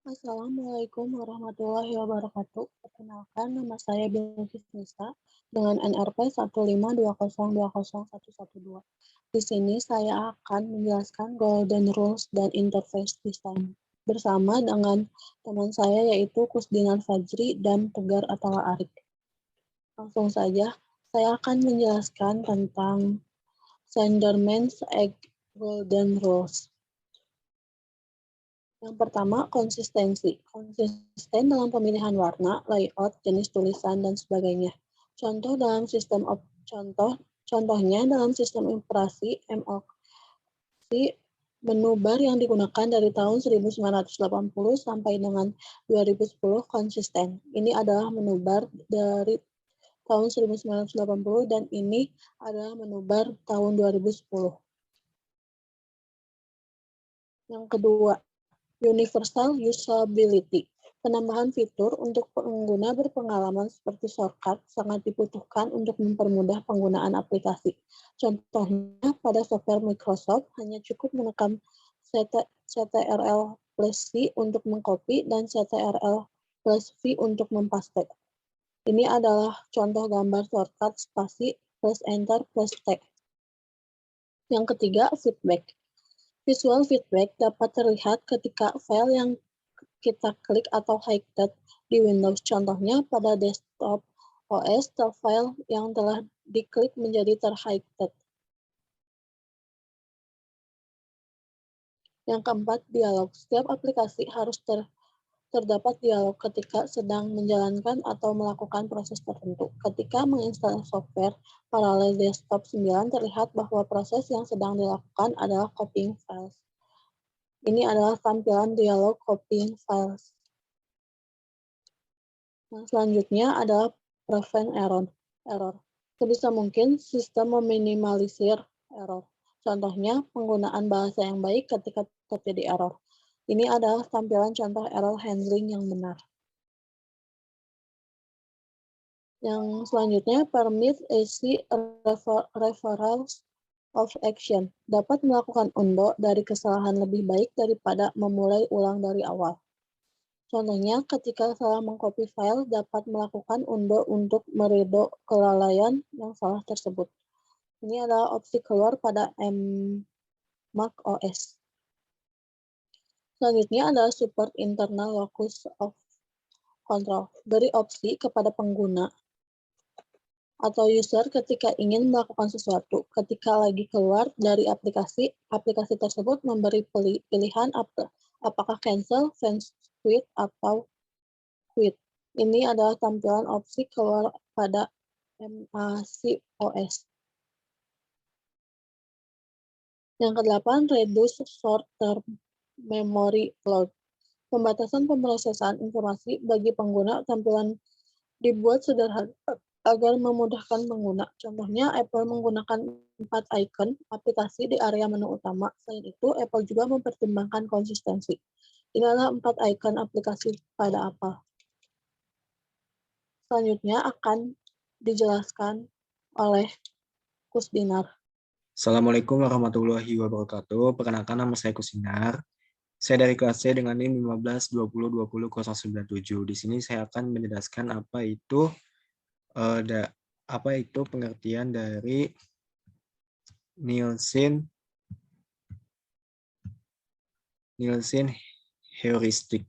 Assalamualaikum warahmatullahi wabarakatuh. Perkenalkan, nama saya Bilqis Nisa dengan NRP 152020112. Di sini saya akan menjelaskan Golden Rules dan Interface Design bersama dengan teman saya yaitu Kusdinan Fajri dan Tegar Atala Arik. Langsung saja, saya akan menjelaskan tentang Slenderman's Egg Golden Rules. Yang pertama, konsistensi. Konsisten dalam pemilihan warna, layout, jenis tulisan, dan sebagainya. Contohnya dalam sistem operasi MOC, menu bar yang digunakan dari tahun 1980 sampai dengan 2010 konsisten. Ini adalah menu bar dari tahun 1980 dan ini adalah menu bar tahun 2010. Yang kedua, Universal Usability. Penambahan fitur untuk pengguna berpengalaman seperti shortcut sangat dibutuhkan untuk mempermudah penggunaan aplikasi. Contohnya, pada software Microsoft hanya cukup menekan Ctrl+C untuk mengcopy dan Ctrl+V untuk mempaste. Ini adalah contoh gambar shortcut spasi plus enter plus T. Yang ketiga, feedback. Visual feedback dapat terlihat ketika file yang kita klik atau hidden di Windows. Contohnya pada desktop OS, file yang telah diklik menjadi terhidden. Yang keempat, dialog. Setiap aplikasi harus terdapat dialog ketika sedang menjalankan atau melakukan proses tertentu. Ketika menginstal software paralel desktop 9, terlihat bahwa proses yang sedang dilakukan adalah copying files. Ini adalah tampilan dialog copying files. Yang selanjutnya adalah prevent error. Sebisa mungkin sistem meminimalisir error. Contohnya, penggunaan bahasa yang baik ketika terjadi error. Ini adalah tampilan contoh error handling yang benar. Yang selanjutnya, permit easy referrals of action. Dapat melakukan undo dari kesalahan lebih baik daripada memulai ulang dari awal. Contohnya, ketika salah mengcopy file, dapat melakukan undo untuk meredo kelalaian yang salah tersebut. Ini adalah opsi keluar pada Mac OS. Selanjutnya adalah support internal locus of control. Beri opsi kepada pengguna atau user ketika ingin melakukan sesuatu. Ketika lagi keluar dari aplikasi, aplikasi tersebut memberi pilihan apakah cancel, fence quit, atau quit. Ini adalah tampilan opsi keluar pada Mac OS. Yang kedelapan, reduce short-term memory load. Pembatasan pemrosesan informasi bagi pengguna. Tampilan dibuat sederhana agar memudahkan pengguna. Contohnya, Apple menggunakan 4 icon aplikasi di area menu utama. Selain itu, Apple juga mempertimbangkan konsistensi. Ini adalah 4 icon aplikasi pada Apple. Selanjutnya akan dijelaskan oleh Kusdinar. Assalamualaikum warahmatullahi wabarakatuh. Perkenalkan, nama saya Kusinar. Saya dari kelas C dengan NIM 1520200097. Di sini saya akan menjelaskan apa itu pengertian dari Nielsen heuristic.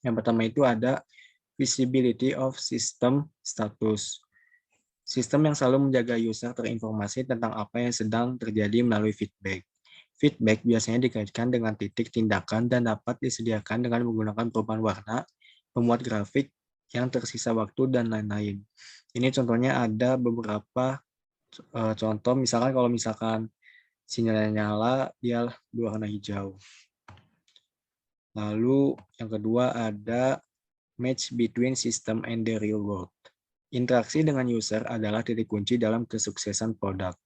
Yang pertama itu ada visibility of system status. Sistem yang selalu menjaga user terinformasi tentang apa yang sedang terjadi melalui feedback. Feedback biasanya dikaitkan dengan titik tindakan dan dapat disediakan dengan menggunakan perubahan warna, pemuat grafik yang tersisa waktu, dan lain-lain. Ini contohnya ada beberapa contoh, misalkan sinyalnya nyala, dia berwarna hijau. Lalu yang kedua ada match between system and the real world. Interaksi dengan user adalah titik kunci dalam kesuksesan produk.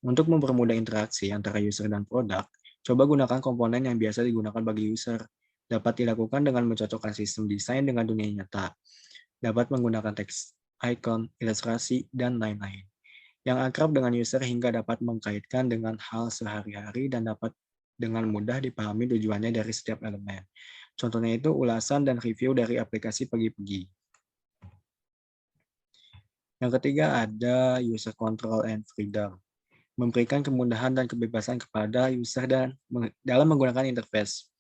Untuk mempermudah interaksi antara user dan produk, coba gunakan komponen yang biasa digunakan bagi user. Dapat dilakukan dengan mencocokkan sistem desain dengan dunia nyata. Dapat menggunakan teks, icon, ilustrasi, dan lain-lain. Yang akrab dengan user hingga dapat mengkaitkan dengan hal sehari-hari dan dapat dengan mudah dipahami tujuannya dari setiap elemen. Contohnya itu ulasan dan review dari aplikasi Pagi-Pagi. Yang ketiga ada user control and freedom. Memberikan kemudahan dan kebebasan kepada user dalam menggunakan interface.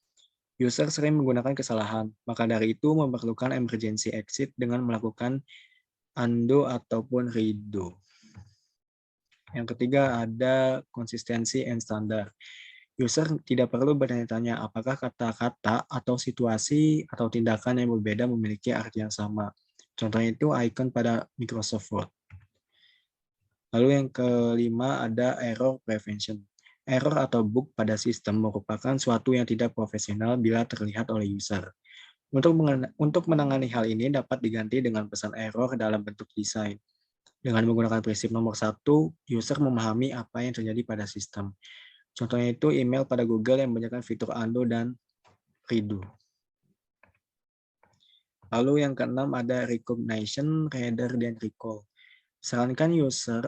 User sering menggunakan kesalahan, maka dari itu memerlukan emergency exit dengan melakukan undo ataupun redo. Yang ketiga ada konsistensi and standard. User tidak perlu bertanya-tanya apakah kata-kata atau situasi atau tindakan yang berbeda memiliki arti yang sama. Contohnya itu icon pada Microsoft Word. Lalu yang kelima ada error prevention. Error atau bug pada sistem merupakan suatu yang tidak profesional bila terlihat oleh user. Untuk menangani hal ini dapat diganti dengan pesan error dalam bentuk desain. Dengan menggunakan prinsip nomor 1, user memahami apa yang terjadi pada sistem. Contohnya itu email pada Google yang menggunakan fitur undo dan redo. Lalu yang keenam ada recognition rather than recall. Sarankan user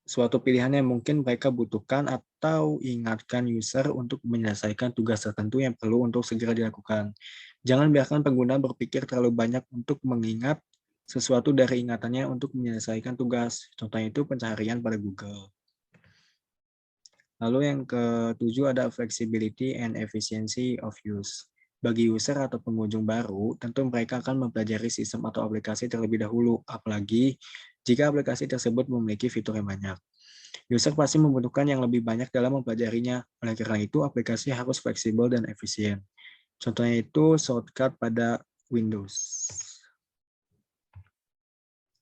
suatu pilihan yang mungkin mereka butuhkan atau ingatkan user untuk menyelesaikan tugas tertentu yang perlu untuk segera dilakukan. Jangan biarkan pengguna berpikir terlalu banyak untuk mengingat sesuatu dari ingatannya untuk menyelesaikan tugas. Contohnya itu pencarian pada Google. Lalu yang ketujuh ada flexibility and efficiency of use. Bagi user atau pengunjung baru, tentu mereka akan mempelajari sistem atau aplikasi terlebih dahulu, apalagi jika aplikasi tersebut memiliki fitur yang banyak. User pasti membutuhkan yang lebih banyak dalam mempelajarinya. Oleh karena itu, aplikasi harus fleksibel dan efisien. Contohnya itu shortcut pada Windows.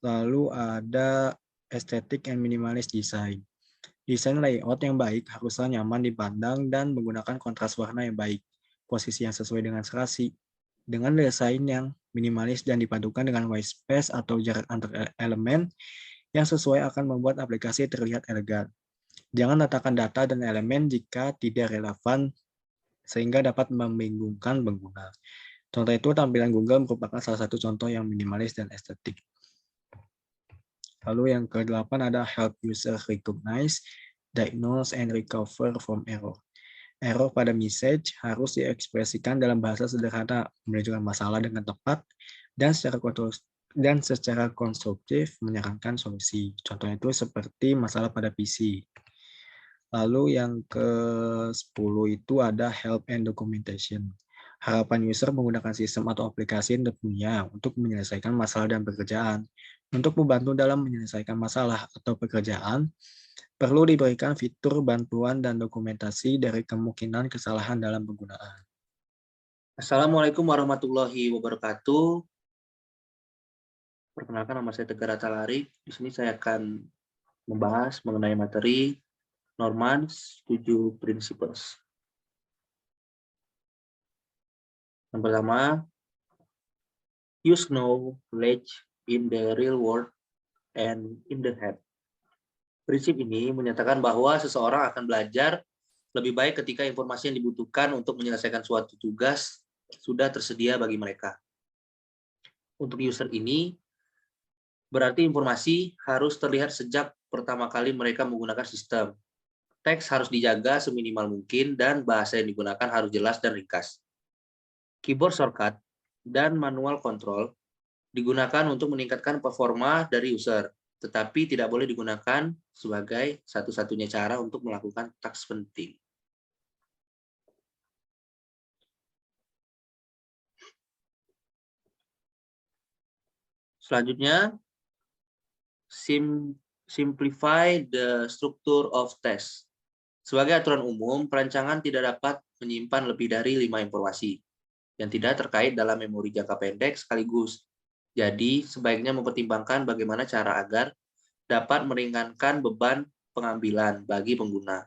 Lalu ada aesthetic and minimalist design. Desain layout yang baik haruslah nyaman dipandang dan menggunakan kontras warna yang baik, posisi yang sesuai dengan serasi. Dengan desain yang minimalis dan dipadukan dengan white space atau jarak antar elemen yang sesuai akan membuat aplikasi terlihat elegan. Jangan letakkan data dan elemen jika tidak relevan sehingga dapat membingungkan pengguna. Contoh itu tampilan Google merupakan salah satu contoh yang minimalis dan estetik. Lalu yang ke-8 ada help user recognize, diagnose, and recover from error. Error pada message harus diekspresikan dalam bahasa sederhana, menunjukkan masalah dengan tepat, dan secara konstruktif menyarankan solusi. Contohnya itu seperti masalah pada PC. Lalu yang ke-10 itu ada help and documentation. Harapan user menggunakan sistem atau aplikasi tentunya untuk menyelesaikan masalah dan pekerjaan. Untuk membantu dalam menyelesaikan masalah atau pekerjaan, perlu diberikan fitur bantuan dan dokumentasi dari kemungkinan kesalahan dalam penggunaan. Assalamualaikum warahmatullahi wabarakatuh. Perkenalkan, nama saya Tegar Atalari. Di sini saya akan membahas mengenai materi Normans 7 Principles. Yang pertama, use knowledge in the real world and in the head. Prinsip ini menyatakan bahwa seseorang akan belajar lebih baik ketika informasi yang dibutuhkan untuk menyelesaikan suatu tugas sudah tersedia bagi mereka. Untuk user ini, berarti informasi harus terlihat sejak pertama kali mereka menggunakan sistem. Teks harus dijaga seminimal mungkin dan bahasa yang digunakan harus jelas dan ringkas. Keyboard shortcut dan manual control digunakan untuk meningkatkan performa dari user, tetapi tidak boleh digunakan sebagai satu-satunya cara untuk melakukan taks penting. Selanjutnya, simplify the structure of text. Sebagai aturan umum, perancangan tidak dapat menyimpan lebih dari 5 informasi yang tidak terkait dalam memori jangka pendek sekaligus. Jadi, sebaiknya mempertimbangkan bagaimana cara agar dapat meringankan beban pengambilan bagi pengguna.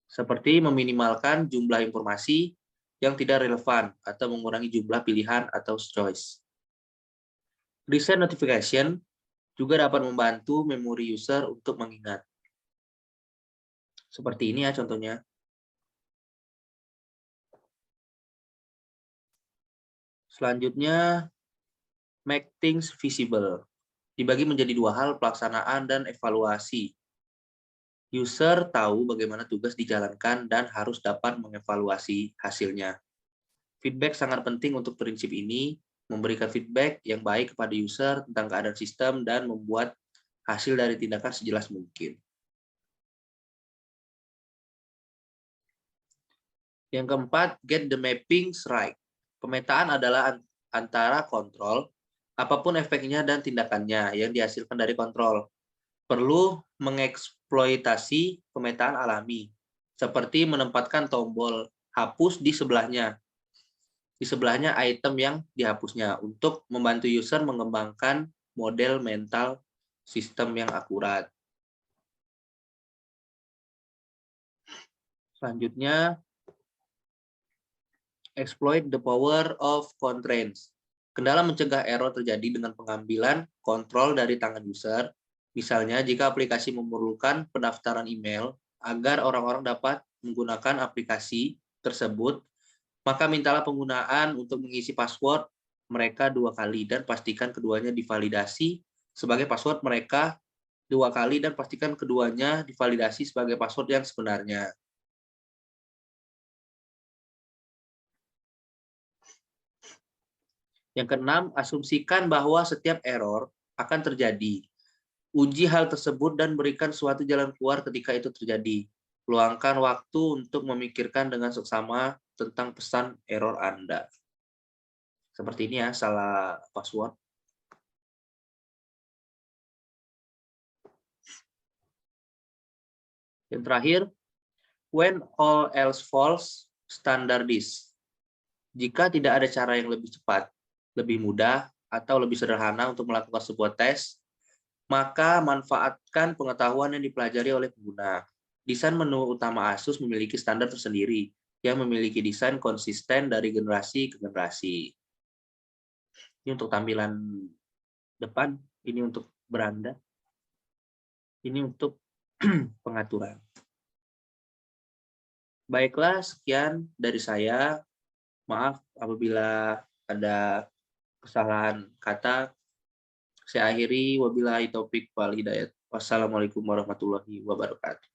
Seperti meminimalkan jumlah informasi yang tidak relevan atau mengurangi jumlah pilihan atau choice. Reset notification juga dapat membantu memori user untuk mengingat. Seperti ini ya contohnya. Selanjutnya, make things visible. Dibagi menjadi 2 hal, pelaksanaan dan evaluasi. User tahu bagaimana tugas dijalankan dan harus dapat mengevaluasi hasilnya. Feedback sangat penting untuk prinsip ini, memberikan feedback yang baik kepada user tentang keadaan sistem dan membuat hasil dari tindakan sejelas mungkin. Yang keempat, get the mappings right. Pemetaan adalah antara kontrol, apapun efeknya dan tindakannya yang dihasilkan dari kontrol. Perlu mengeksploitasi pemetaan alami, seperti menempatkan tombol hapus di sebelahnya item yang dihapusnya untuk membantu user mengembangkan model mental sistem yang akurat. Selanjutnya, exploit the power of constraints. Kendala mencegah error terjadi dengan pengambilan kontrol dari tangan user. Misalnya, jika aplikasi memerlukan pendaftaran email agar orang-orang dapat menggunakan aplikasi tersebut, maka mintalah penggunaan untuk mengisi password mereka 2 kali dan pastikan keduanya divalidasi sebagai password mereka 2 kali dan pastikan keduanya divalidasi sebagai password yang sebenarnya. Yang keenam, asumsikan bahwa setiap error akan terjadi. Uji hal tersebut dan berikan suatu jalan keluar ketika itu terjadi. Luangkan waktu untuk memikirkan dengan seksama tentang pesan error Anda. Seperti ini ya, salah password. Yang terakhir, when all else falls, standardize. Jika tidak ada cara yang lebih cepat, lebih mudah, atau lebih sederhana untuk melakukan sebuah tes, maka manfaatkan pengetahuan yang dipelajari oleh pengguna. Desain menu utama Asus memiliki standar tersendiri yang memiliki desain konsisten dari generasi ke generasi. Ini untuk tampilan depan, ini untuk beranda, ini untuk pengaturan. Baiklah, sekian dari saya. Maaf apabila ada kesalahan kata. Saya akhiri, wabillahi taufik wal hidayah. Wassalamualaikum warahmatullahi wabarakatuh.